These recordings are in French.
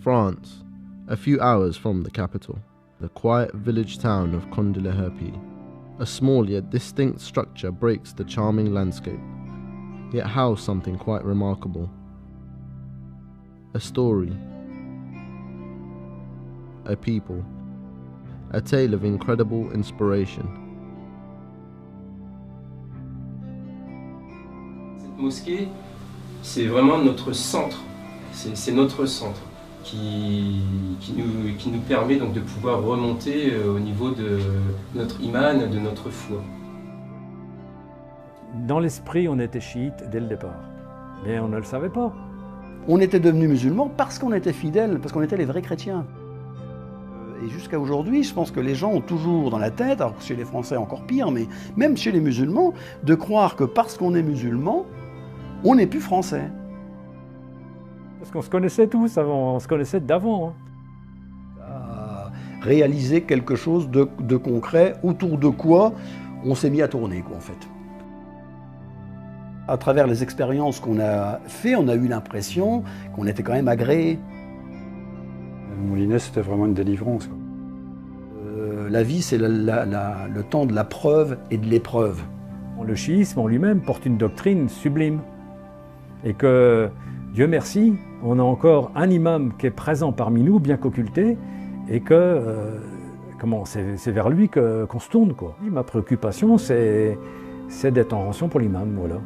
France, a few hours from the capital, the quiet village town of Conde-la-Herpie. A small yet distinct structure breaks the charming landscape, yet housed something quite remarkable. A story, a people, a tale of incredible inspiration. Cette mosquée, c'est vraiment notre centre, c'est notre centre qui nous permet donc de pouvoir remonter au niveau de notre iman, de notre foi. Dans l'esprit, on était chiite dès le départ, mais on ne le savait pas. On était devenus musulmans parce qu'on était fidèles, parce qu'on était les vrais chrétiens. Et jusqu'à aujourd'hui, je pense que les gens ont toujours dans la tête, alors que chez les Français encore pire, mais même chez les musulmans, de croire que parce qu'on est musulman, on n'est plus français. Parce qu'on se connaissait tous avant, on se connaissait d'avant. Réaliser quelque chose de concret, autour de quoi on s'est mis à tourner, quoi, en fait. À travers les expériences qu'on a fait, on a eu l'impression qu'on était quand même agréé. Moulinet, c'était vraiment une délivrance. La vie, c'est le temps de la preuve et de l'épreuve. Le chiisme en lui-même porte une doctrine sublime. Et que, Dieu merci, on a encore un imam qui est présent parmi nous, bien qu'occulté, et que c'est vers lui qu'on se tourne, quoi. Ma préoccupation, c'est d'être en rançon pour l'imam, voilà.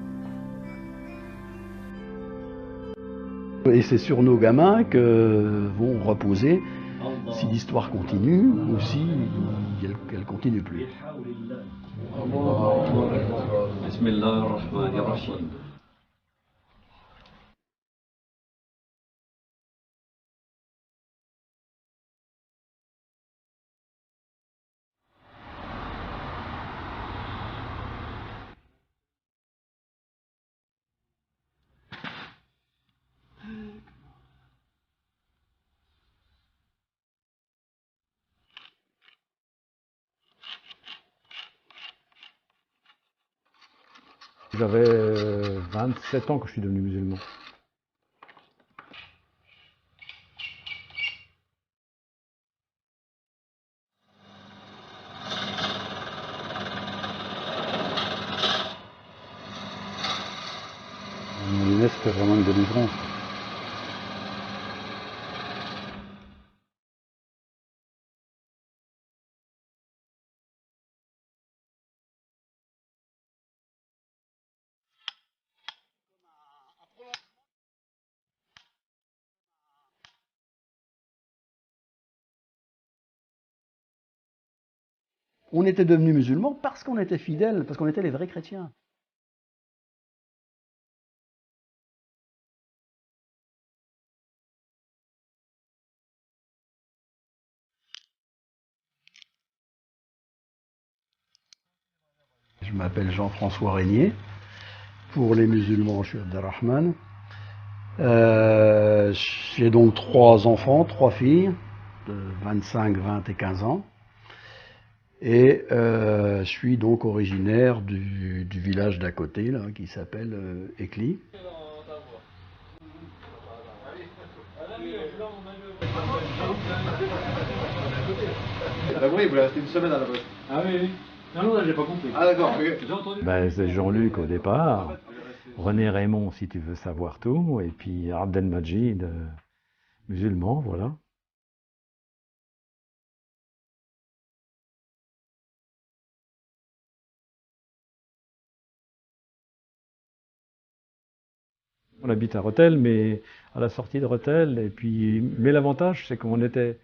Et c'est sur nos gamins que vont reposer si l'histoire continue ou si elle continue plus. J'avais 27 ans quand je suis devenu musulman. Moulinet, c'était vraiment une délivrance. On était devenus musulmans parce qu'on était fidèles, parce qu'on était les vrais chrétiens. Je m'appelle Jean-François Régnier. Pour les musulmans, je suis Abdelrahman. J'ai donc 3 enfants, 3 filles, de 25, 20 et 15 ans. Et je suis donc originaire du village d'à côté, là, qui s'appelle Écli. Oui, vous restez une semaine à la boîte. Ah oui. Non, là, j'ai pas compris. Ah d'accord, ok. J'ai entendu. C'est Jean-Luc au départ, René Raymond si tu veux savoir tout, et puis Abdelmajid, musulman, voilà. On habite à Rethel, mais à la sortie de Rethel, mais l'avantage c'est qu'on était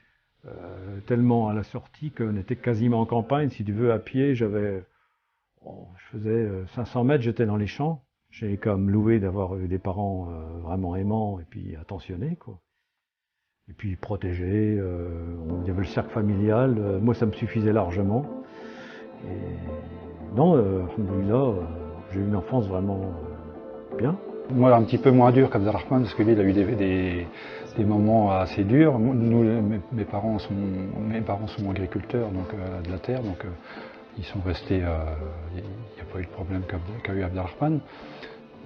tellement à la sortie qu'on était quasiment en campagne, si tu veux, à pied, je faisais 500 mètres, j'étais dans les champs. J'ai comme loué d'avoir eu des parents vraiment aimants et puis attentionnés, quoi. Et puis protégés, il y avait le cercle familial, moi ça me suffisait largement. Et non, alhamdoulilah, j'ai eu une enfance vraiment bien. Moi, un petit peu moins dur qu'Abdelrahman, parce que lui, il a eu des moments assez durs. Nous, mes parents sont agriculteurs, donc de la terre, donc ils sont restés. Il n'y a pas eu de problème qu'a eu Abdelrahman.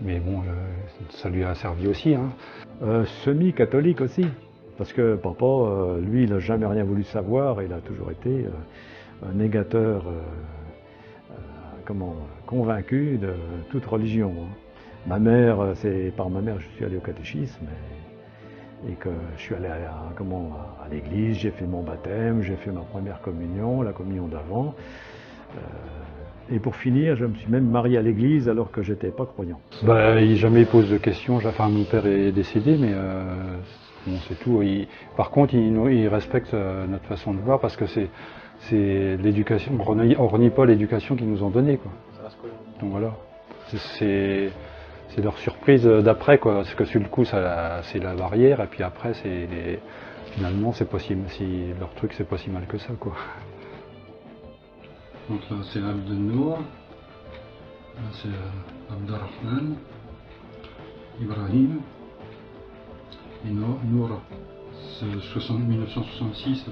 Mais bon, ça lui a servi aussi. Hein. Semi-catholique aussi. Parce que papa, lui, il n'a jamais rien voulu savoir, il a toujours été un négateur convaincu de toute religion. Ma mère, c'est par ma mère que je suis allé au catéchisme et que je suis allé à l'église, j'ai fait mon baptême, j'ai fait ma première communion, la communion d'avant. Et pour finir, je me suis même marié à l'église alors que j'étais pas croyant. Bah, il jamais pose de questions. Enfin, mon père est décédé, mais bon, c'est tout. Par contre, il respecte notre façon de voir parce que c'est l'éducation. On renie pas l'éducation qu'ils nous ont donnée, quoi. Donc voilà. C'est leur surprise d'après, quoi. Parce que sur le coup, c'est la barrière, et puis après, finalement, c'est pas si leur truc, c'est pas si mal que ça, quoi. Donc là, c'est Abdelnour, là c'est Abdelrahman, Ibrahim, et Noura, c'est 1966.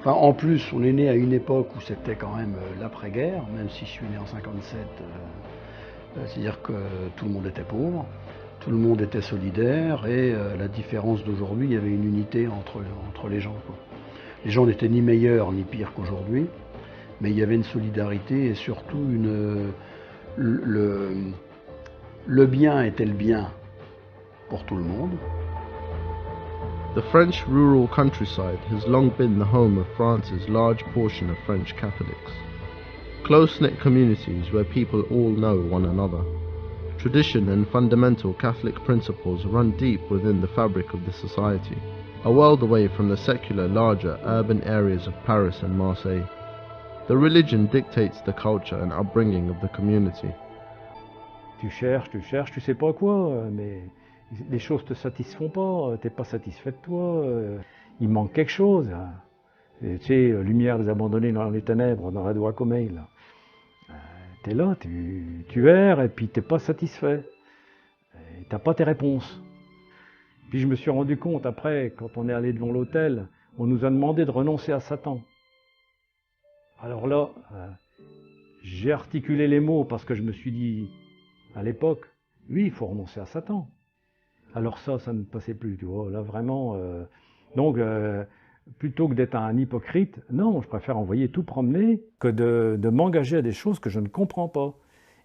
Enfin, en plus, on est né à une époque où c'était quand même l'après-guerre, même si je suis né en 57, c'est-à-dire que tout le monde était pauvre, tout le monde était solidaire, et la différence d'aujourd'hui, il y avait une unité entre les gens, quoi. Les gens n'étaient ni meilleurs ni pires qu'aujourd'hui, mais il y avait une solidarité et surtout le bien était le bien pour tout le monde. The French rural countryside has long been the home of France's large portion of French Catholics. Close-knit communities where people all know one another. Tradition and fundamental Catholic principles run deep within the fabric of the society, a world away from the secular, larger urban areas of Paris and Marseille. The religion dictates the culture and upbringing of the community. Tu cherches, tu sais pas quoi, mais les choses te satisfont pas, t'es pas satisfait de toi, il manque quelque chose. Et, tu sais, lumière des abandonnés dans les ténèbres, dans la Doua Komeil, là. T'es là, tu erres et puis t'es pas satisfait. Et t'as pas tes réponses. Puis je me suis rendu compte après, quand on est allé devant l'autel, on nous a demandé de renoncer à Satan. Alors là, j'ai articulé les mots parce que je me suis dit, à l'époque, oui, il faut renoncer à Satan. Alors ça ne passait plus, tu vois, là vraiment. Donc, plutôt que d'être un hypocrite, non, je préfère envoyer tout promener que de m'engager à des choses que je ne comprends pas.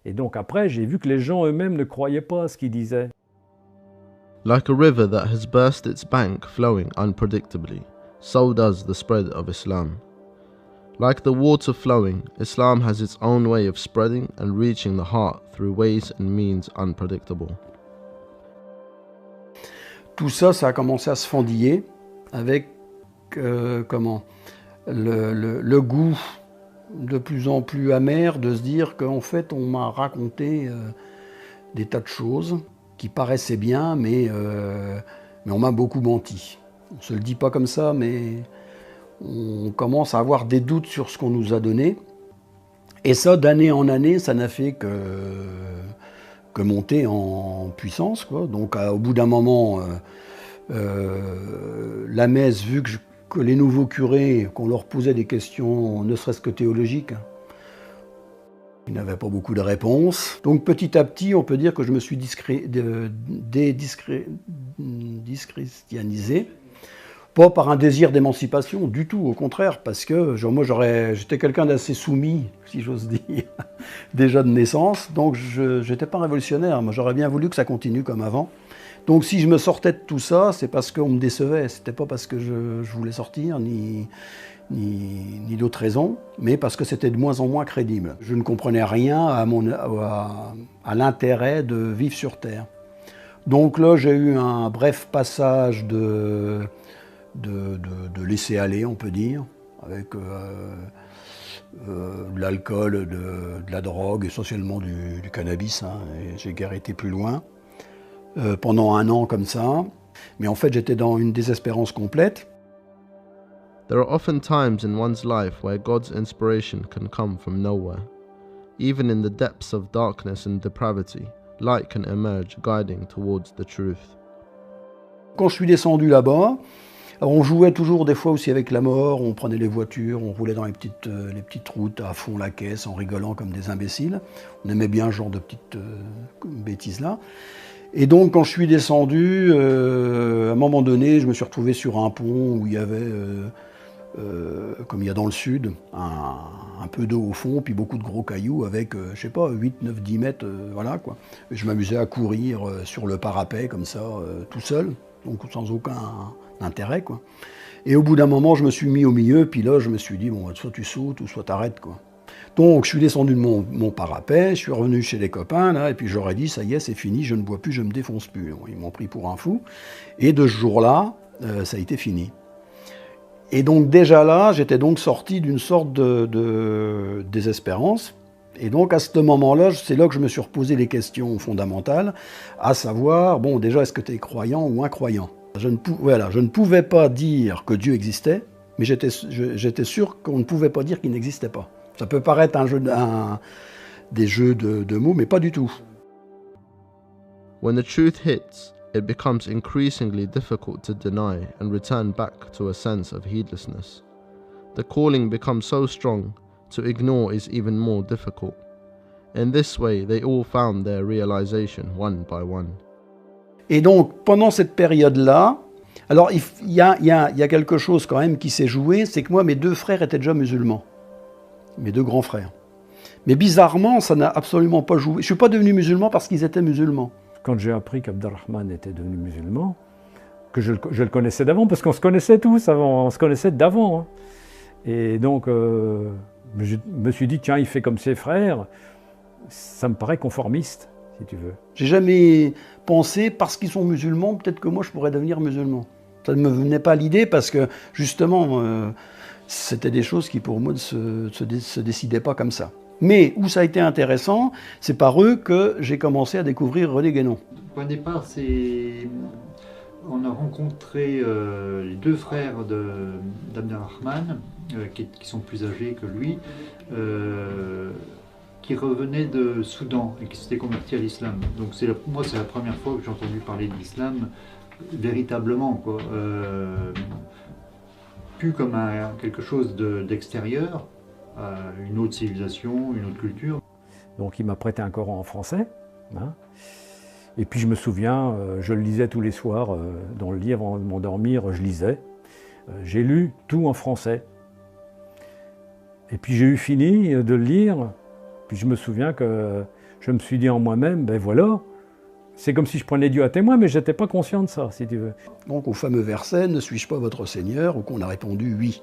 Et donc après, j'ai vu que les gens eux-mêmes ne croyaient pas à ce qu'ils disaient. Like a river that has burst its bank flowing unpredictably, so does the spread of Islam. Like the water flowing, Islam has its own way of spreading and reaching the heart through ways and means unpredictable. Tout ça, ça a commencé à se fendiller avec le goût de plus en plus amer de se dire qu'en fait on m'a raconté des tas de choses qui paraissaient bien, mais on m'a beaucoup menti. On ne se le dit pas comme ça, mais on commence à avoir des doutes sur ce qu'on nous a donné. Et ça, d'année en année, ça n'a fait que monter en puissance, quoi. Donc au bout d'un moment, la messe, vu que les nouveaux curés, qu'on leur posait des questions, ne serait-ce que théologiques, ils n'avaient pas beaucoup de réponses. Donc petit à petit, on peut dire que je me suis déchristianisé. Pas par un désir d'émancipation du tout, au contraire, parce que moi j'étais quelqu'un d'assez soumis, si j'ose dire, déjà de naissance, donc je n'étais pas révolutionnaire, moi j'aurais bien voulu que ça continue comme avant. Donc si je me sortais de tout ça, c'est parce qu'on me décevait, c'était pas parce que je voulais sortir, ni d'autres raisons, mais parce que c'était de moins en moins crédible. Je ne comprenais rien à l'intérêt de vivre sur Terre. Donc là j'ai eu un bref passage de laisser aller, on peut dire, avec de l'alcool, de la drogue, essentiellement du cannabis, hein, et j'ai guère été plus loin, pendant un an comme ça, mais en fait j'étais dans une désespérance complète. There are often times in one's life where God's inspiration can come from nowhere. Even in the depths of darkness and depravity, light can emerge, guiding towards the truth. Quand je suis descendu là-bas, alors on jouait toujours des fois aussi avec la mort, on prenait les voitures, on roulait dans les petites routes à fond la caisse en rigolant comme des imbéciles. On aimait bien ce genre de petites bêtises-là. Et donc, quand je suis descendu, à un moment donné, je me suis retrouvé sur un pont où il y avait, comme il y a dans le sud, un peu d'eau au fond, puis beaucoup de gros cailloux avec, je sais pas, 8, 9, 10 mètres, voilà quoi. Et je m'amusais à courir sur le parapet comme ça, tout seul, donc sans aucun intérêt quoi. Et au bout d'un moment, je me suis mis au milieu, puis là, je me suis dit, bon, soit tu sautes ou soit t'arrêtes quoi. Donc, je suis descendu de mon parapet, je suis revenu chez les copains, là, et puis j'aurais dit, ça y est, c'est fini, je ne bois plus, je me défonce plus. Ils m'ont pris pour un fou. Et de ce jour-là, ça a été fini. Et donc, déjà là, j'étais donc sorti d'une sorte de désespérance. Et donc, à ce moment-là, c'est là que je me suis reposé les questions fondamentales, à savoir, bon, déjà, est-ce que tu es croyant ou incroyant ? Je ne pouvais pas dire que Dieu existait, mais j'étais sûr qu'on ne pouvait pas dire qu'il n'existait pas. Ça peut paraître des jeux de mots, mais pas du tout. When the truth hits, it becomes increasingly difficult to deny and return back to a sense of heedlessness. The calling becomes so strong, to ignore is even more difficult. In this way, they all found their realization one by one. Et donc, pendant cette période-là, alors il y a quelque chose quand même qui s'est joué, c'est que moi, mes deux frères étaient déjà musulmans. Mes deux grands frères. Mais bizarrement, ça n'a absolument pas joué. Je ne suis pas devenu musulman parce qu'ils étaient musulmans. Quand j'ai appris qu'Abdelrahman était devenu musulman, que je le connaissais d'avant, parce qu'on se connaissait tous avant, on se connaissait d'avant. Hein. Et donc, je me suis dit, tiens, il fait comme ses frères, ça me paraît conformiste, si tu veux. J'ai jamais pensé, parce qu'ils sont musulmans, peut-être que moi je pourrais devenir musulman. Ça ne me venait pas à l'idée parce que, justement, c'était des choses qui pour moi ne se décidaient pas comme ça. Mais où ça a été intéressant, c'est par eux que j'ai commencé à découvrir René Guénon. Le point de départ, on a rencontré les deux frères d'Abdelrahman, qui sont plus âgés que lui, qui revenaient de Soudan et qui s'étaient convertis à l'islam. Donc moi, c'est la première fois que j'ai entendu parler de l'islam véritablement, quoi. Plus comme quelque chose d'extérieur, une autre civilisation, une autre culture. Donc il m'a prêté un Coran en français. Hein. Et puis je me souviens, je le lisais tous les soirs, dans le lit avant de m'endormir, je lisais. J'ai lu tout en français. Et puis j'ai eu fini de le lire, puis je me souviens que je me suis dit en moi-même, ben voilà, c'est comme si je prenais Dieu à témoin, mais je n'étais pas conscient de ça, si tu veux. Donc au fameux verset, ne suis-je pas votre Seigneur, ou qu'on a répondu oui.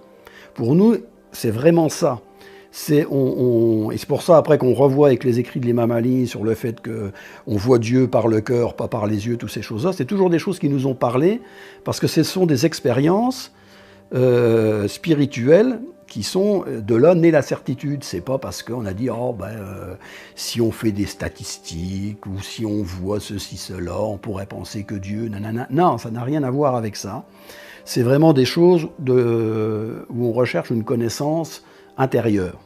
Pour nous, c'est vraiment ça. Et c'est pour ça après qu'on revoit avec les écrits de l'imam Ali sur le fait qu'on voit Dieu par le cœur, pas par les yeux, toutes ces choses-là. C'est toujours des choses qui nous ont parlé, parce que ce sont des expériences spirituelles qui sont, de là naît la certitude. C'est pas parce qu'on a dit, si on fait des statistiques, ou si on voit ceci, cela, on pourrait penser que Dieu, nanana. Non, ça n'a rien à voir avec ça. C'est vraiment des choses où on recherche une connaissance intérieure,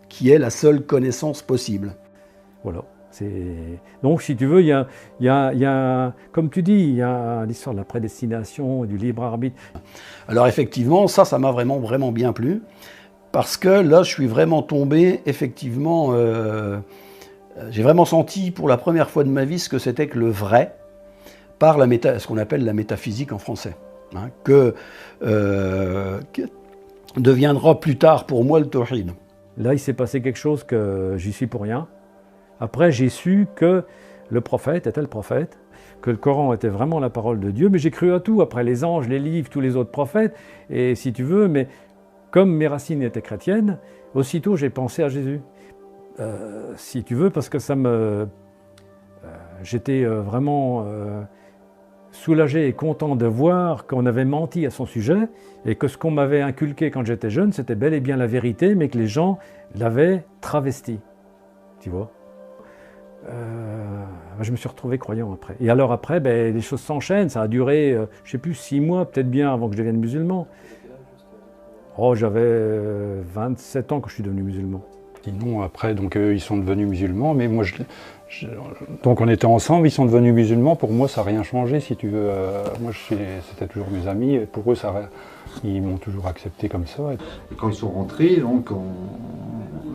qui est la seule connaissance possible. Voilà. Donc, si tu veux, il y a, comme tu dis, il y a l'histoire de la prédestination et du libre arbitre. Alors effectivement, ça m'a vraiment, vraiment bien plu, parce que là, je suis vraiment tombé, effectivement, j'ai vraiment senti pour la première fois de ma vie ce que c'était que le vrai, par ce qu'on appelle la métaphysique en français, hein, que deviendra plus tard pour moi le tawhid. Là, il s'est passé quelque chose que j'y suis pour rien. Après, j'ai su que le prophète était le prophète, que le Coran était vraiment la parole de Dieu, mais j'ai cru à tout, après les anges, les livres, tous les autres prophètes, et si tu veux, mais comme mes racines étaient chrétiennes, aussitôt j'ai pensé à Jésus. Si tu veux, parce que j'étais vraiment soulagé et content de voir qu'on avait menti à son sujet, et que ce qu'on m'avait inculqué quand j'étais jeune, c'était bel et bien la vérité, mais que les gens l'avaient travesti, tu vois. Je me suis retrouvé croyant après. Et alors après, les choses s'enchaînent. Ça a duré, je ne sais plus, 6 mois, peut-être bien, avant que je devienne musulman. Oh, j'avais 27 ans quand je suis devenu musulman. Sinon, après, donc, ils sont devenus musulmans, mais moi, donc on était ensemble, ils sont devenus musulmans. Pour moi, ça n'a rien changé, si tu veux. Moi, c'était toujours mes amis. Et pour eux, ils m'ont toujours accepté comme ça. Et quand ils sont rentrés, donc,